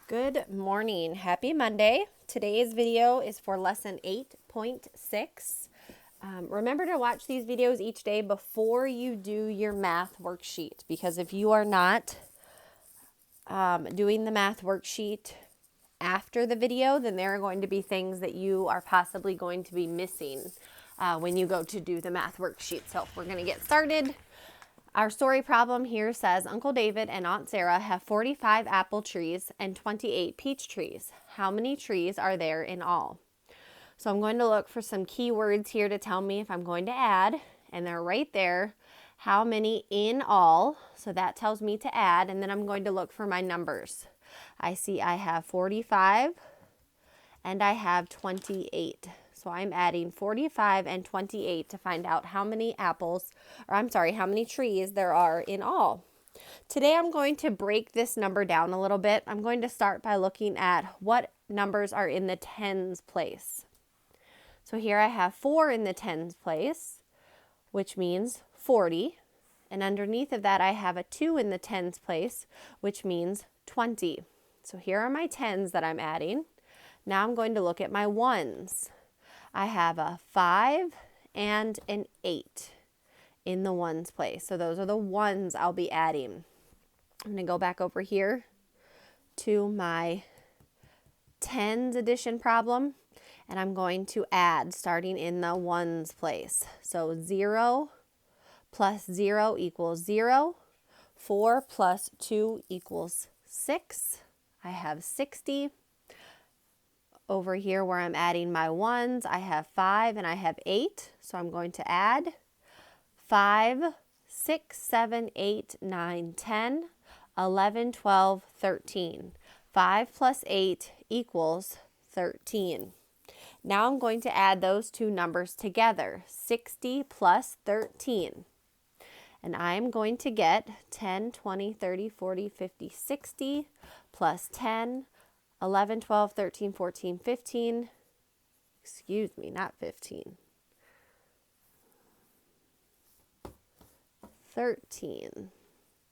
Good morning. Happy Monday. Today's video is for lesson 8.6. Remember to watch these videos each day before you do your math worksheet, because if you are not doing the math worksheet after the video, then there are going to be things that you are possibly going to be missing when you go to do the math worksheet. So we're going to get started. Our story problem here says Uncle David and Aunt Sarah have 45 apple trees and 28 peach trees. How many trees are there in all? So I'm going to look for some keywords here to tell me if I'm going to add, and they're right there. How many in all? So that tells me to add, and then I'm going to look for my numbers. I see I have 45 and I have 28. So I'm adding 45 and 28 to find out how many how many trees there are in all. Today I'm going to break this number down a little bit. I'm going to start by looking at what numbers are in the tens place. So here I have 4 in the tens place, which means 40. And underneath of that I have a 2 in the tens place, which means 20. So here are my tens that I'm adding. Now I'm going to look at my ones. I have a 5 and an 8 in the ones place. So those are the ones I'll be adding. I'm going to go back over here to my tens addition problem, and I'm going to add starting in the ones place. So 0 plus 0 equals 0. 4 plus 2 equals 6. I have 60. Over here where I'm adding my ones, I have 5 and I have 8. So I'm going to add 5, 6, 7, 8, 9, 10, 11, 12, 13. 5 plus 8 equals 13. Now I'm going to add those two numbers together, 60 plus 13. And I'm going to get 10, 20, 30, 40, 50, 60 plus 10, 11, 12, 13, 14, 15. Excuse me, not 15. 13.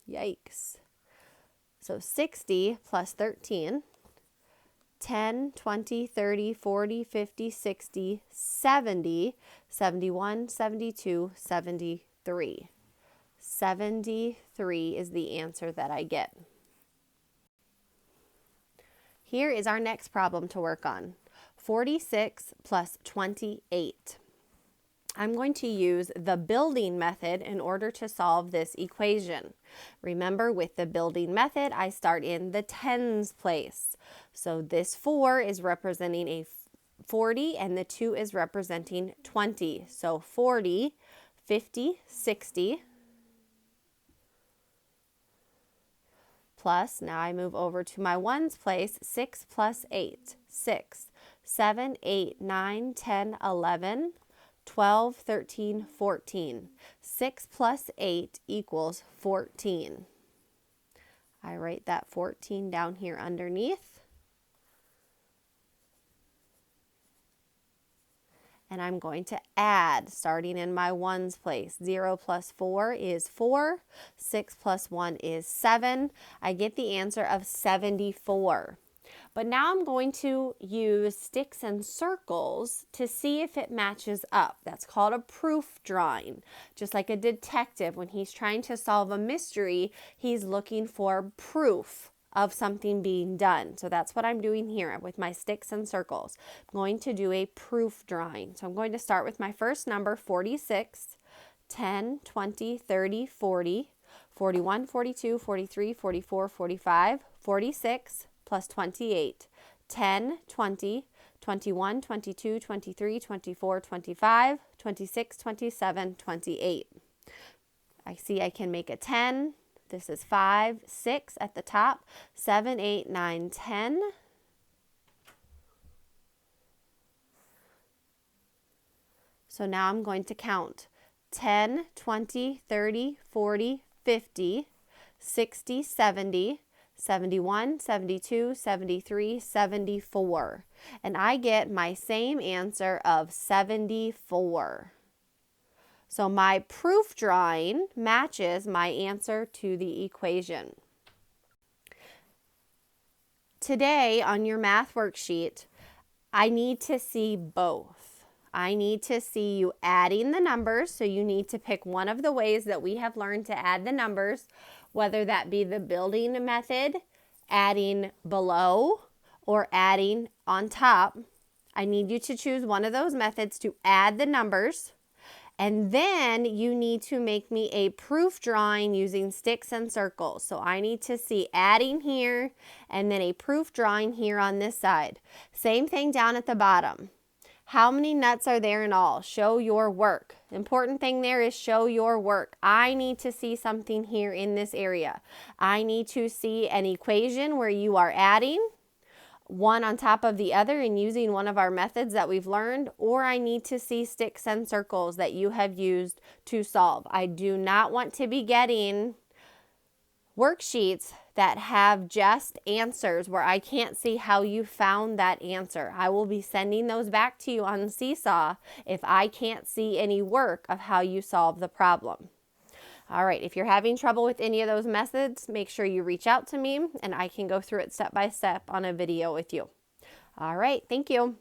Yikes. So 60 plus 13. 10, 20, 30, 40, 50, 60, 70, 71, 72, 73. 73 is the answer that I get. Here is our next problem to work on. 46 plus 28. I'm going to use the building method in order to solve this equation. Remember, with the building method, I start in the tens place. So this 4 is representing a 40 and the 2 is representing 20. So 40, 50, 60. Plus, now I move over to my ones place, 6 plus 8, 6, 7, 8, 9, 10, 11, 12, 13, 14. 6 plus 8 equals 14. I write that 14 down here underneath. And I'm going to add, starting in my ones place. 0 plus 4 is 4. 6 plus 1 is 7. I get the answer of 74. But now I'm going to use sticks and circles to see if it matches up. That's called a proof drawing. Just like a detective, when he's trying to solve a mystery, he's looking for proof of something being done. So that's what I'm doing here with my sticks and circles. I'm going to do a proof drawing. So I'm going to start with my first number, 46, 10, 20, 30, 40, 41, 42, 43, 44, 45, 46 plus 28, 10, 20, 21, 22, 23, 24, 25, 26, 27, 28. I see I can make a 10. This is 5, 6 at the top, 7, 8, 9, 10. So now I'm going to count 10, 20, 30, 40, 50, 60, 70, 71, 72, 73, 74. And I get my same answer of 74. So my proof drawing matches my answer to the equation. today on your math worksheet, I need to see both. I need to see you adding the numbers, so you need to pick one of the ways that we have learned to add the numbers, whether that be the building method, adding below, or adding on top. I need you to choose one of those methods to add the numbers, and then you need to make me a proof drawing using sticks and circles. So I need to see adding here and then a proof drawing here on this side. Same thing down at the bottom. How many nuts are there in all? Show your work. Important thing there is show your work. I need to see something here in this area. I need to see an equation where you are adding one on top of the other and using one of our methods that we've learned, or I need to see sticks and circles that you have used to solve. I do not want to be getting worksheets that have just answers where I can't see how you found that answer. I will be sending those back to you on Seesaw if I can't see any work of how you solve the problem. All right, if you're having trouble with any of those methods, make sure you reach out to me and I can go through it step by step on a video with you. All right, thank you.